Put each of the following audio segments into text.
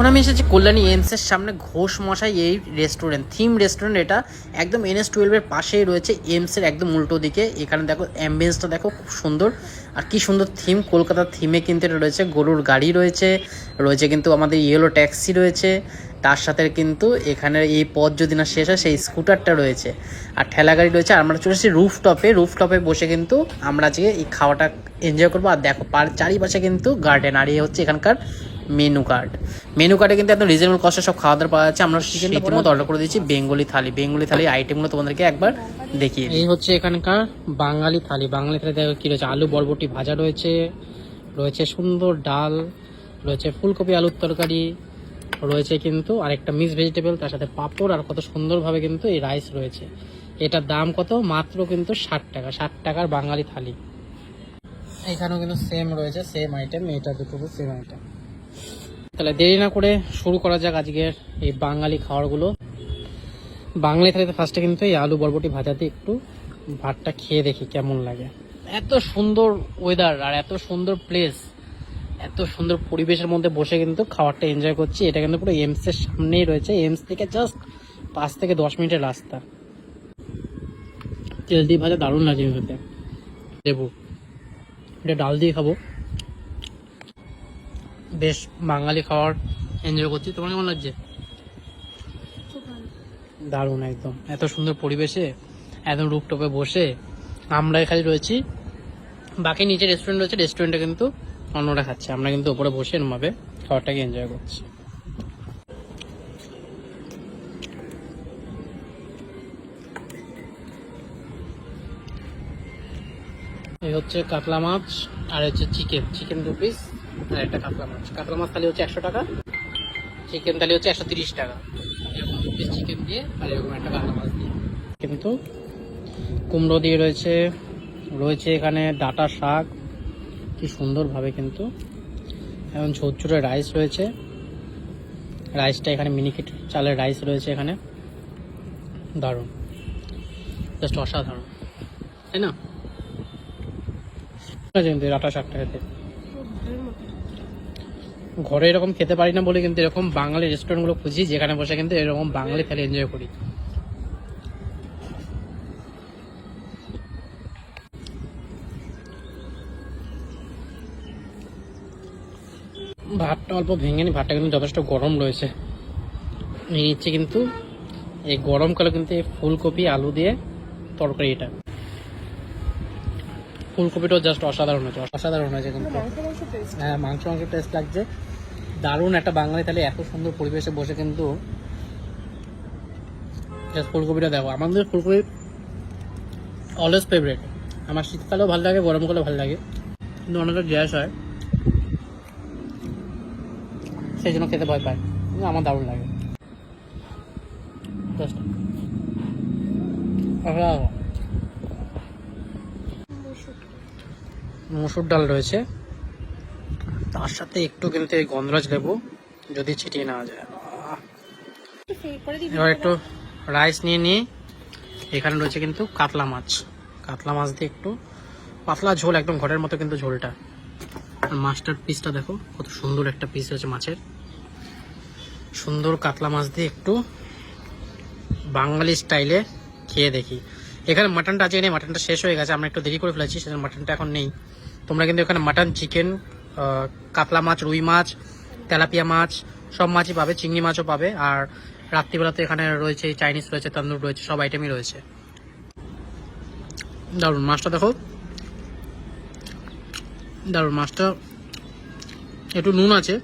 এখন আমি এসেছি কল্যাণী এমসের সামনে ঘোষ মশাই এই রেস্টুরেন্ট, থিম রেস্টুরেন্ট। এটা একদম NS-12-এর পাশেই রয়েছে, এমসের একদম উল্টো দিকে। এখানে দেখো অ্যাম্বিয়েন্সটা দেখো, খুব সুন্দর। আর কি সুন্দর থিম, কলকাতার থিমে কিন্তু এটা রয়েছে। গরুর গাড়ি রয়েছে, রয়েছে কিন্তু আমাদের ইয়েলো ট্যাক্সি রয়েছে। তার সাথে কিন্তু এখানে এই পথ যদি না শেষ হয় সেই স্কুটারটা রয়েছে, আর ঠেলা গাড়ি রয়েছে। আর আমরা চলে এসেছি রুফটপে বসে কিন্তু আমরা আজকে এই খাওয়াটা এনজয় করবো। আর দেখো চারিপাশে কিন্তু গার্ডেন, আর এই হচ্ছে এখানকার মেনু কার্ডে কিন্তু একদম রিজনেবল কস্টে সব খাওয়া দাওয়া পাওয়া যাচ্ছে। আমরা রীতিমতো অর্ডার করে দিয়েছি বেঙ্গলি থালি আইটেমগুলো তোমাদেরকে একবার দেখিয়ে। এই হচ্ছে এখানকার বাঙালি থালি দেখো কি রয়েছে। আলু বরবটি ভাজা রয়েছে, রয়েছে সুন্দর ডাল, রয়েছে ফুলকপি আলুর তরকারি, রয়েছে কিন্তু আরেকটা মিক্স ভেজিটেবল, তার সাথে পাঁপড়, আর কত সুন্দরভাবে কিন্তু এই রাইস রয়েছে। এটার দাম কত? মাত্র কিন্তু 60 টাকা। 60 টাকার বাঙালি থালি। এখানেও কিন্তু সেম রয়েছে, সেম আইটেম, এটা দুটো সেম আইটেম। তাহলে দেরি না করে শুরু করা যাক আজকের এই বাঙালি খাবারগুলো। বাঙালি থালিতে ফার্স্টে কিন্তু এই আলু বরবটি ভাজাতে একটু ভাতটা খেয়ে দেখি কেমন লাগে। এত সুন্দর ওয়েদার আর এত সুন্দর প্লেস, এত সুন্দর পরিবেশের মধ্যে বসে কিন্তু খাবারটা এনজয় করছি। এটা কিন্তু পুরো এমসের সামনেই রয়েছে, এমস থেকে জাস্ট 5 থেকে 10 মিনিটের রাস্তা। তেল দিয়ে ভাজা দারুণ লাগে খেতে। দেবো এটা ডাল দিয়ে খাবো, বেশ বাঙালি খাবার এনজয় করছি। তোমার কেমন লাগছে? দারুণ একদম। এত সুন্দর পরিবেশে একদম রুফটপে বসে আমরা এখানে রয়েছি, বাকি নিচে রেস্টুরেন্ট রয়েছে, রেস্টুরেন্টে কিন্তু অন্যরা খাচ্ছে, আমরা কিন্তু ওপরে বসে এরমভাবে খাবারটাকে এনজয় করছি। এই হচ্ছে কাতলা মাছ, আর হচ্ছে চিকেন 2 পিস, আর একটা কাতলা মাছ থালি হচ্ছে 100 টাকা, চিকেন থালি হচ্ছে 130 টাকা। এরকম 2 পিস চিকেন দিয়ে আর এরকম একটা কাতলা মাছ দিয়ে। কিন্তু কুমড়ো দিয়ে রয়েছে, এখানে ডাঁটা শাক, কি সুন্দরভাবে কিন্তু এবং ঝোরঝুরে রাইস রয়েছে। রাইসটা এখানে মিনিকেট চালের রাইস রয়েছে এখানে, দারুণ, জাস্ট অসাধারণ, তাই না? কিন্তু ডাঁটা শাকটা খেতে ঘরে এরকম খেতে পারি না বলে কিন্তু এরকম বাঙালি রেস্টুরেন্টগুলো খুঁজি, যেখানে বসে কিন্তু এরকম বাঙালি থালি এনজয় করি। ভাতটা অল্প ভেঙে নি, ভাতটা কিন্তু যথেষ্ট গরম রয়েছে। নিয়ে নিচ্ছে কিন্তু এই গরমকালে কিন্তু এই ফুলকপি আলু দিয়ে তরকারিটা, ফুলকপিটাও জাস্ট অসাধারণ হয়েছে কিন্তু। হ্যাঁ, মাংস টেস্ট লাগছে, দারুণ একটা বাঙালি থালি। এত সুন্দর পরিবেশে বসে কিন্তু জাস্ট ফুলকপিটা দেখো। আমাদের ফুলকপি অলওয়েজ ফেভারিট, আমার শীতকালেও ভালো লাগে, গরমকালেও ভালো লাগে, কিন্তু অনেকটা গ্যাস হয় সেই জন্য খেতে ভয় পায়, কিন্তু আমার দারুণ লাগে। মসুর ডাল রয়েছে, তার সাথে একটু কিন্তু এই গন্ধরাজ লেবু যদি ছিটিয়ে নেওয়া যায়। এবার একটু রাইস নিয়ে নিই। এখানে রয়েছে কিন্তু কাতলা মাছ দিয়ে একটু পাতলা ঝোল, একদম ঘরের মতো কিন্তু ঝোলটা। আর মাছটার পিসটা দেখো, কত সুন্দর একটা পিস হয়েছে মাছের। সুন্দর কাতলা মাছ দিয়ে একটু বাঙালি স্টাইলে খেয়ে দেখি। এখানে মাটনটা আছে, নেই, মাটনটা শেষ হয়ে গেছে, আমরা একটু দেরি করে ফেলেছি, সেজন্য মাটনটা এখন নেই। তোমরা কিন্তু এখানে মাটন, চিকেন, কাতলা মাছ, রুই মাছ, তেলাপিয়া মাছ, সব মাছই পাবে, চিংড়ি মাছও পাবে। আর রাত্রিবেলাতে এখানে রয়েছে চাইনিজ রয়েছে, তন্দুর রয়েছে, সব আইটেমই রয়েছে। দারুণ মাছটা দেখো, দারুণ মাছটা। একটু নুন আছে,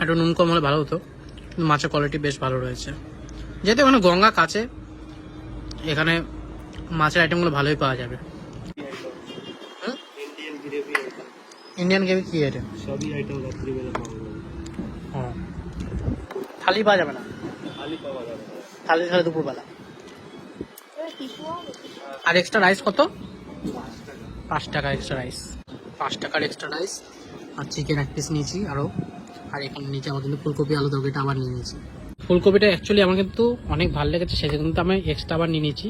একটু নুন কম হলে ভালো হতো, কিন্তু মাছের কোয়ালিটি বেশ ভালো রয়েছে। যেহেতু এখানে গঙ্গা কাছে, এখানে মাছের আইটেমগুলো ভালোই পাওয়া যাবে। ইন্ডিয়ান গ্রেভি কি আইটেম? সবই আইটেম রাত্রিবেলা পাওয়া যাবে। হ্যাঁ, থালি পাওয়া যাবে না? থালি পাওয়া যাবে, থালি তাহলে দুপুরবেলা। আর এক্সট্রা রাইস কত? 5 টাকা এক্সট্রা রাইস, 5 টাকার এক্সট্রা রাইস। আর চিকেন 1 পিস নিয়েছি আরও। আর এখানে নিচে আমার কিন্তু ফুলকপি আলু তরকারিটা আবার নিয়ে নিয়েছি। ফুলকপিটা অ্যাকচুয়ালি আমার কিন্তু অনেক ভালো লেগেছে, সেজন্য কিন্তু আমি এক্সট্রা আবার নিয়ে নিয়েছি।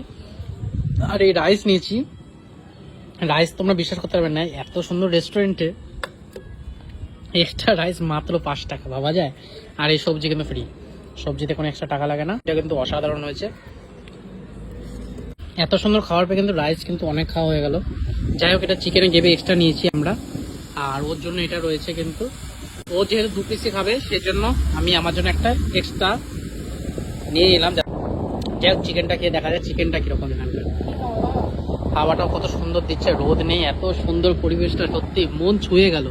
আর এই রাইস নিয়েছি, রাইস তোমরা বিশ্বাস করতে পারবে না, এত সুন্দর রেস্টুরেন্টে এক্সট্রা রাইস মাত্র 5 টাকা, ভাবা যায়। আর এই সবজি কিন্তু ফ্রি, সবজিতে কোনো এক্সট্রা টাকা লাগে না। এটা কিন্তু অসাধারণ হয়েছে। এত সুন্দর খাওয়ার পরে কিন্তু রাইস কিন্তু অনেক খাওয়া হয়ে গেল। যাই হোক, এটা চিকেনের গ্রেভি এক্সট্রা নিয়েছি আমরা, আর ওর জন্য এটা রয়েছে। কিন্তু ও যেহেতু 2 পিসই খাবে সেজন্য আমি আমার জন্য একটা এক্সট্রা নিয়ে নিলাম। যাই হোক, চিকেনটা খেয়ে দেখা যায় চিকেনটা কীরকম। এখানকার খাওয়াটাও কত সুন্দর দিচ্ছে, রোদ নেই, এত সুন্দর পরিবেশটা, সত্যি মন ছুঁয়ে গেল।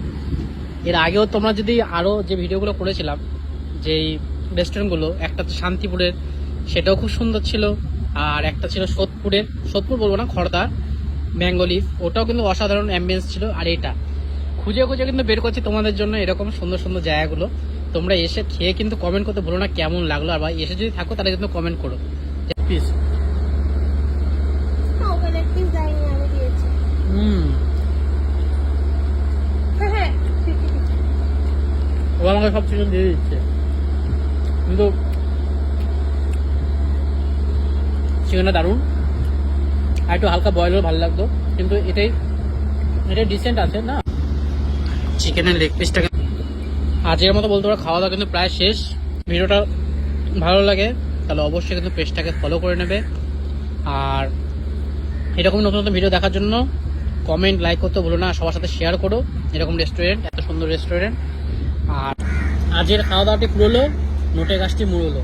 এর আগেও তোমরা যদি আরও যে ভিডিওগুলো করেছিলাম, যেই রেস্টুরেন্টগুলো, একটা তো শান্তিপুরের, সেটাও খুব সুন্দর ছিল। আর একটা ছিল সোদপুরের, সোদপুর বলবো না, খড়দা বেঙ্গলি, ওটাও কিন্তু অসাধারণ অ্যাম্বিয়েন্স ছিল। আর এটা খুঁজে খুঁজে কিন্তু বের করছি তোমাদের জন্য এরকম সুন্দর সুন্দর জায়গাগুলো। তোমরা এসে খেয়ে কিন্তু কমেন্ট করতে ভুলো না কেমন লাগলো। আর ভাই এসে যদি থাকো তাহলে কিন্তু কমেন্ট করো প্লিজ। ও আমাকে সব চিকেন দিয়ে দিচ্ছে, কিন্তু চিকেনটা দারুণ। আর একটু হালকা বয়েল হলে ভালো লাগতো, কিন্তু এটাই ডিসেন্ট আছে না। চিকেনের লেগ পিসটাকে আজকের মতো বলতে পারো খাওয়া দাওয়া কিন্তু প্রায় শেষ। ভিডিওটা ভালো লাগে তাহলে অবশ্যই কিন্তু পেজটাকে ফলো করে নেবে। আর এরকম নতুন নতুন ভিডিও দেখার জন্য কমেন্ট লাইক করতে ভুলো না, সবার সাথে শেয়ার করো এরকম রেস্টুরেন্ট, এত সুন্দর রেস্টুরেন্ট। আর আজকের খাওয়া দাওয়াটি পুরোলো, নোটে গাছটি মুড়লো।